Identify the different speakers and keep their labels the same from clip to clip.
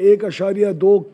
Speaker 1: 1.2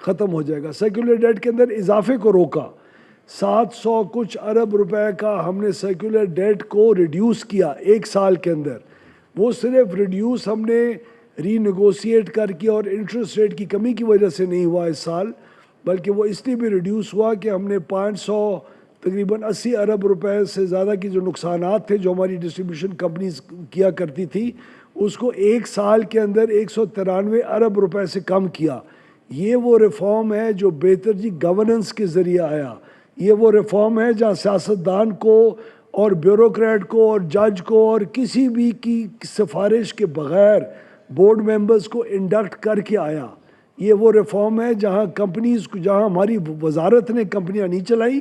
Speaker 1: ختم ہو جائے گا. Secular date کے اندر اضافے کو روکا, 700 کچھ ارب روپے کا ہم نے سیکولر ڈیٹ کو ریڈیوس کیا ایک سال کے اندر. وہ صرف ریڈیوس ہم نے ری نیگوسیٹ کر کے اور انٹرسٹ ریٹ کی کمی کی وجہ سے نہیں ہوا اس سال, بلکہ وہ اس لیے بھی ریڈیوس ہوا کہ ہم نے 500 تقریباً 80 ارب روپے سے زیادہ کی جو نقصانات تھے جو ہماری ڈسٹریبیوشن کمپنیز کیا کرتی تھی, اس کو ایک سال کے اندر 193 ارب روپے سے کم کیا. یہ وہ ریفارم ہے جو بہتر جی گورننس کے ذریعے آیا. یہ وہ ریفارم ہے جہاں سیاستدان کو اور بیوروکریٹ کو اور جج کو اور کسی بھی کی سفارش کے بغیر بورڈ ممبرز کو انڈکٹ کر کے آیا. یہ وہ ریفارم ہے جہاں کمپنیز کو, جہاں ہماری وزارت نے کمپنیاں نہیں چلائی,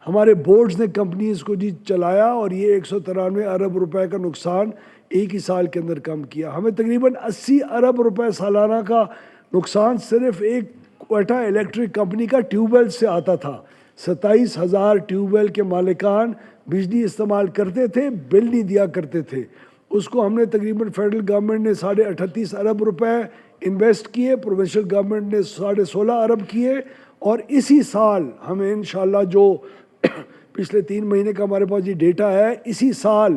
Speaker 1: ہمارے بورڈز نے کمپنیز کو جی چلایا, اور یہ 193 ارب روپے کا نقصان ایک ہی سال کے اندر کم کیا. ہمیں تقریباً 80 ارب روپے سالانہ کا نقصان صرف ایک کوئٹہ الیکٹرک کمپنی کا ٹیوب ویل سے آتا تھا. 27,000 ٹیوب ویل کے مالکان بجلی استعمال کرتے تھے, بل نہیں دیا کرتے تھے. اس کو ہم نے تقریباً فیڈرل گورنمنٹ نے 38.5 ارب روپے انویسٹ کیے, پروونشل گورنمنٹ نے 16.5 ارب کیے, اور اسی سال ہمیں انشاءاللہ جو پچھلے 3 مہینے کا ہمارے پاس یہ ڈیٹا ہے, اسی سال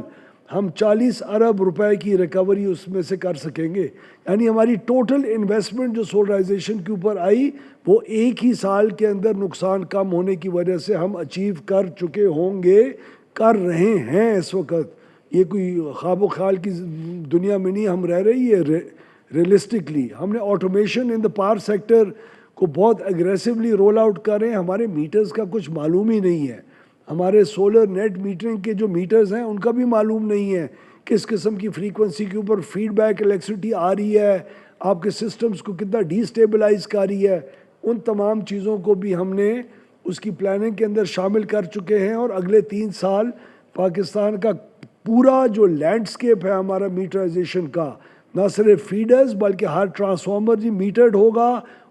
Speaker 1: ہم 40 ارب روپے کی ریکوری اس میں سے کر سکیں گے. یعنی ہماری ٹوٹل انویسٹمنٹ جو سولرائزیشن کے اوپر آئی وہ ایک ہی سال کے اندر نقصان کم ہونے کی وجہ سے ہم اچیو کر چکے ہوں گے, کر رہے ہیں اس وقت. یہ کوئی خواب و خیال کی دنیا میں نہیں ہم رہ رہی ہے, ریئلسٹکلی ہم نے automation in the power sector کو بہت اگریسولی رول آؤٹ کر رہے ہیں. ہمارے میٹرز کا کچھ معلوم ہی نہیں ہے. ہمارے سولر نیٹ میٹرنگ کے جو میٹرز ہیں ان کا بھی معلوم نہیں ہے کس قسم کی فریکوینسی کے اوپر فیڈ بیک الیکٹریسٹی آ رہی ہے, آپ کے سسٹمز کو کتنا ڈی اسٹیبلائز کر رہی ہے. ان تمام چیزوں کو بھی ہم نے اس کی پلاننگ کے اندر شامل کر چکے ہیں, اور اگلے 3 سال پاکستان کا پورا جو لینڈسکیپ ہے ہمارا میٹرائزیشن کا, نہ صرف فیڈرز بلکہ ہر ٹرانسفارمر جی میٹرڈ ہوگا,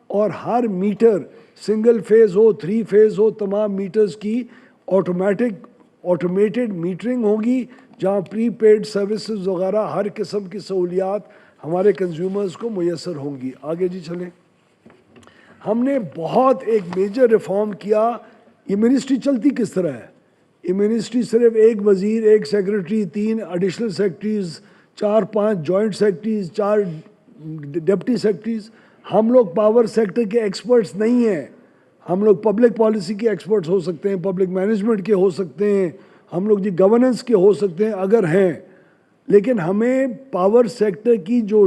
Speaker 1: اور ہر میٹر سنگل فیز ہو 3 فیز ہو, تمام میٹرز کی آٹومیٹڈ میٹرنگ ہوگی, جہاں پری پیڈ سروسز وغیرہ ہر قسم کی سہولیات ہمارے کنزیومرز کو میسر ہوں گی. آگے جی چلیں. ہم نے بہت ایک میجر ریفارم کیا. یہ منسٹری چلتی کس طرح ہے؟ یہ منسٹری صرف ایک وزیر, ایک secretary, 3 additional secretaries, 4-5 joint secretaries, 4 deputy secretaries. ہم لوگ پاور سیکٹر کے ایکسپرٹس نہیں ہیں. ہم لوگ پبلک پالیسی کے ایکسپرٹس ہو سکتے ہیں, پبلک مینجمنٹ کے ہو سکتے ہیں, ہم لوگ جی گورننس کے ہو سکتے ہیں اگر ہیں, لیکن ہمیں پاور سیکٹر کی جو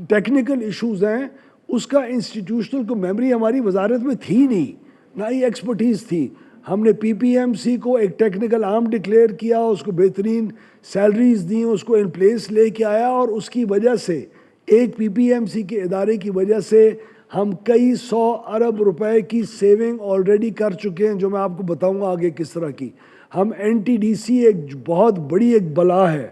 Speaker 1: ٹیکنیکل ایشوز ہیں اس کا انسٹیٹیوشنل کو میموری ہماری وزارت میں تھی نہیں, نہ ہی ایکسپرٹیز تھی. ہم نے پی پی ایم سی کو ایک ٹیکنیکل آرم ڈکلیئر کیا, اس کو بہترین سیلریز دیں, اس کو ان پلیس لے کے آیا, اور اس کی وجہ سے ایک پی پی ایم سی کے ادارے کی وجہ سے ہم کئی 100 ارب روپے کی سیونگ آلریڈی کر چکے ہیں, جو میں آپ کو بتاؤں گا آگے کس طرح کی. ہم این ٹی ڈی سی ایک بہت بڑی ایک بلا ہے.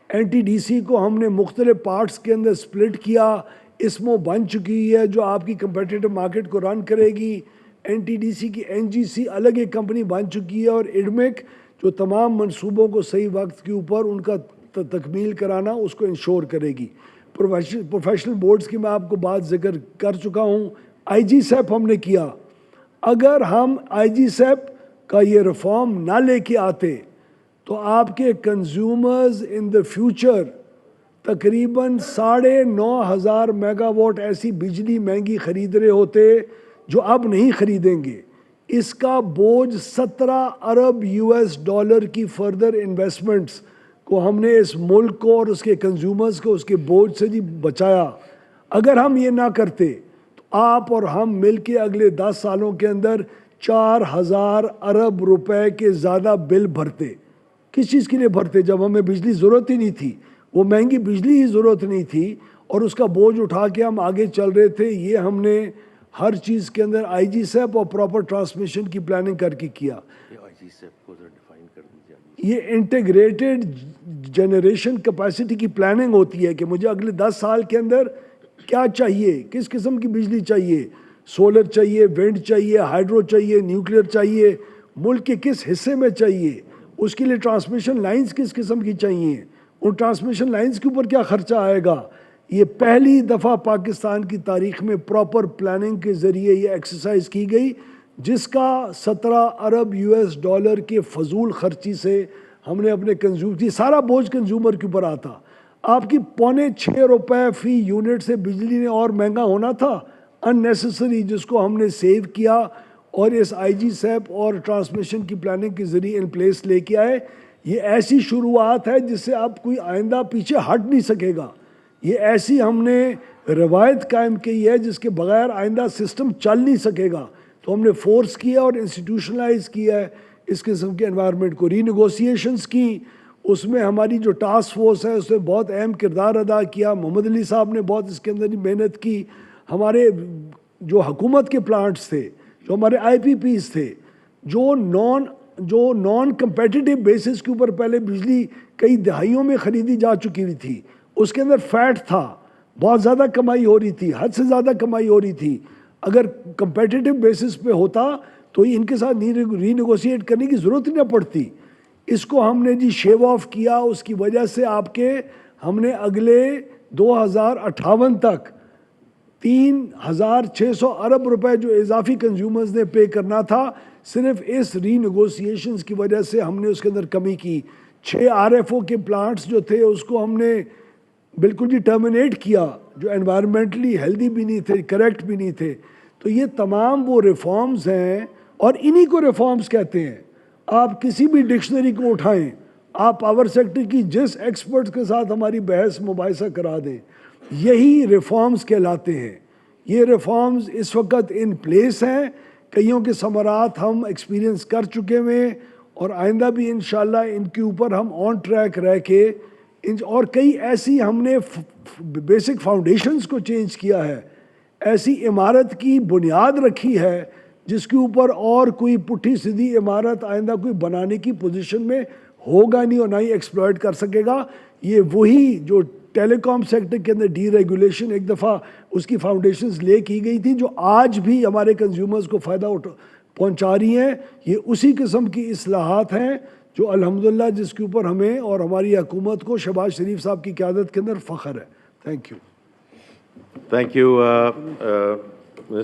Speaker 1: این ٹی ڈی سی کو ہم نے مختلف پارٹس کے اندر سپلٹ کیا, اسمو بن چکی ہے جو آپ کی کمپیٹیٹو مارکیٹ کو رن کرے گی. این ٹی ڈی سی کی این جی سی الگ ایک کمپنی بن چکی ہے, اور ایڈمک جو تمام منصوبوں کو صحیح وقت کے اوپر ان کا تکمیل کرانا اس کو انشور کرے گی. پروفیشنل بورڈز کی میں آپ کو بات ذکر کر چکا ہوں. آئی جی سیپ ہم نے کیا. اگر ہم آئی جی سیپ کا یہ ریفارم نہ لے کے آتے تو آپ کے کنزیومرز ان دا فیوچر تقریباً 9,500 میگا واٹ ایسی بجلی مہنگی خرید رہے ہوتے جو اب نہیں خریدیں گے. اس کا بوجھ 17 ارب یو ایس ڈالر کی فردر انویسٹمنٹس کو ہم نے اس ملک کو اور اس کے کنزیومرز کو اس کے بوجھ سے جی بچایا. اگر ہم یہ نہ کرتے تو آپ اور ہم مل کے اگلے 10 سالوں کے اندر 4,000 ارب روپے کے زیادہ بل بھرتے. کس چیز کے لیے بھرتے؟ جب ہمیں بجلی ضرورت ہی نہیں تھی, وہ مہنگی بجلی ہی ضرورت نہیں تھی, اور اس کا بوجھ اٹھا کے ہم آگے چل رہے تھے. یہ ہم نے ہر چیز کے اندر آئی جی سیپ اور پراپر ٹرانسمیشن کی پلاننگ کر کے کیا. یہ انٹیگریٹڈ جنریشن کیپیسٹی کی پلاننگ ہوتی ہے کہ مجھے اگلے 10 سال کے اندر کیا چاہیے, کس قسم کی بجلی چاہیے, سولر چاہیے, ونڈ چاہیے, ہائیڈرو چاہیے, نیوکلیئر چاہیے, ملک کے کس حصے میں چاہیے, اس کے لیے ٹرانسمیشن لائنز کس قسم کی چاہیے, ان ٹرانسمیشن لائنز کے اوپر کیا خرچہ آئے گا, یہ پہلی دفعہ پاکستان کی تاریخ میں پراپر پلاننگ کے ذریعے یہ ایکسرسائز کی گئی، جس کا 17 ارب US ڈالر کے فضول خرچی سے ہم نے اپنے کنزیومر، سارا بوجھ کنزیومر کے اوپر آتا۔ آپ کی 5.25 روپے فی یونٹ سے بجلی نے اور مہنگا ہونا تھا ان نیسیسری، جس کو ہم نے سیو کیا اور اس IG سیپ اور ٹرانسمیشن کی پلاننگ کے ذریعے ان پلیس لے کے آئے۔ یہ ایسی شروعات ہے جس سے اب کوئی آئندہ پیچھے ہٹ نہیں سکے گا۔ یہ ایسی ہم نے روایت قائم کی ہے جس کے بغیر آئندہ سسٹم چل نہیں سکے گا، تو ہم نے فورس کیا اور انسٹیٹیوشنلائز کیا ہے اس قسم کے انوائرمنٹ کو۔ ری نیگوسیشنز کی، اس میں ہماری جو ٹاسک فورس ہے اس نے بہت اہم کردار ادا کیا، محمد علی صاحب نے بہت اس کے اندر محنت کی۔ ہمارے جو حکومت کے پلانٹس تھے، جو ہمارے IPPs تھے، جو نان کمپیٹیٹیو بیسس کے اوپر پہلے بجلی کئی دہائیوں میں خریدی جا چکی ہوئی تھی، اس کے اندر فیٹ تھا، بہت زیادہ کمائی ہو رہی تھی، حد سے زیادہ کمائی ہو رہی تھی۔ اگر کمپیٹیٹیو بیسس پہ ہوتا تو ان کے ساتھ ری نیگوشیٹ کرنے کی ضرورت ہی نہ پڑتی۔ اس کو ہم نے جی شیو آف کیا، اس کی وجہ سے آپ کے ہم نے اگلے 2058 تک 3600 ارب روپے جو اضافی کنزیومرز نے پے کرنا تھا، صرف اس ری نیگوسیشنز کی وجہ سے ہم نے اس کے اندر کمی کی۔ 6 RFO کے پلانٹس جو تھے اس کو ہم نے بالکل جی ٹرمینیٹ کیا، جو انوائرمنٹلی ہیلدی بھی نہیں تھے، کریکٹ بھی نہیں تھے۔ تو یہ تمام وہ ریفارمز ہیں اور انہی کو ریفارمز کہتے ہیں۔ آپ کسی بھی ڈکشنری کو اٹھائیں، آپ پاور سیکٹر کی جس ایکسپرٹ کے ساتھ ہماری بحث مباحثہ کرا دیں، یہی ریفارمز کہلاتے ہیں۔ یہ ریفارمز اس وقت ان پلیس ہیں، کئیوں کے ثمرات ہم ایکسپیرینس کر چکے ہیں اور آئندہ بھی انشاءاللہ ان کے اوپر ہم آن ٹریک رہ کے اور کئی ایسی ہم نے بیسک فاؤنڈیشنز کو چینج کیا ہے، ایسی عمارت کی بنیاد رکھی ہے جس کے اوپر اور کوئی پٹھی سیدھی عمارت آئندہ کوئی بنانے کی پوزیشن میں ہوگا نہیں اور نہ ہی ایکسپلائٹ کر سکے گا۔ یہ وہی جو ٹیلی کام سیکٹر کے اندر ڈی ریگولیشن ایک دفعہ اس کی فاؤنڈیشنز لے کی گئی تھی، جو آج بھی ہمارے کنزیومرز کو فائدہ پہنچا رہی ہیں۔ یہ اسی قسم کی اصلاحات ہیں جو الحمدللہ جس کے اوپر ہمیں اور ہماری حکومت کو شہباز شریف صاحب کی قیادت کے اندر فخر ہے۔ Thank you.